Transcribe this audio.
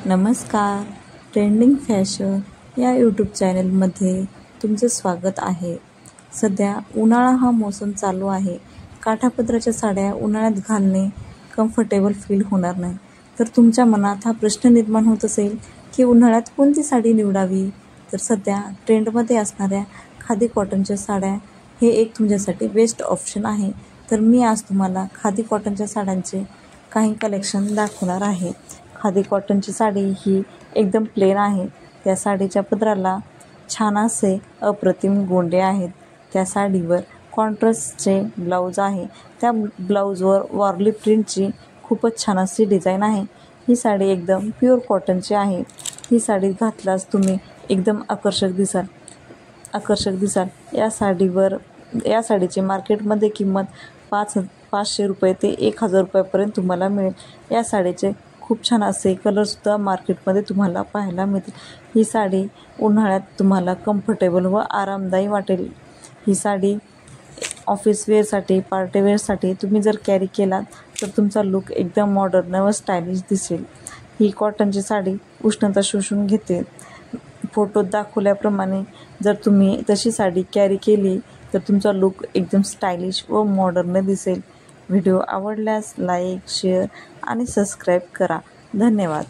नमस्कार. Trending fashion या YouTube चॅनलमध्ये तुमचे स्वागत आहे. सध्या उन्हाळा हा मोसम चालू आहे. काठापदराच्या साड्या उन्हाळ्यात घालणे कम्फर्टेबल फील होणार नाही. तर तुमच्या मनात हा प्रश्न निर्माण होत असेल की उन्हाळ्यात कोणती साडी निवडावी? तर सध्या ट्रेंडमध्ये असणाऱ्या खादी कॉटनच्या साड्या हे एक तुमच्यासाठी बेस्ट ऑप्शन आहे. तर मी आज तुम्हाला खादी कॉटनच्या साड्यांचे काही कलेक्शन दाखवणार आहे. खादी कॉटनची साडी ही एकदम प्लेन आहे. त्या साडीच्या पदराला छान असे अप्रतिम गोंडे आहेत. त्या साडीवर कॉन्ट्रास्टचे ब्लाऊज आहे. त्या ब्लाऊजवर वॉर्ली प्रिंटची खूपच छान अशी डिझाईन आहे. ही साडी एकदम प्युअर कॉटनची आहे. ही साडी घातल्यास तुम्ही एकदम आकर्षक दिसाल. या साडीची मार्केटमध्ये किंमत 500 रुपये ते 1000 रुपयापर्यंत तुम्हाला मिळेल. या साडीचे खूप छान असे कलरसुद्धा मार्केटमध्ये तुम्हाला पाहायला मिळतील. ही साडी उन्हाळ्यात तुम्हाला कम्फर्टेबल व आरामदायी वाटेल. ही साडी ऑफिस वेअरसाठी, पार्टी वेअरसाठी तुम्ही जर कॅरी केलात तर तुमचा लूक एकदम मॉडर्न व स्टायलिश दिसेल. ही कॉटनची साडी उष्णता शोषून घेते. फोटोत दाखवल्याप्रमाणे जर तुम्ही तशी साडी कॅरी केली तर तुमचा लूक एकदम स्टायलिश व मॉडर्न दिसेल. व्हिडिओ आवडल्यास लाईक, शेअर आणि सबस्क्राईब करा. धन्यवाद.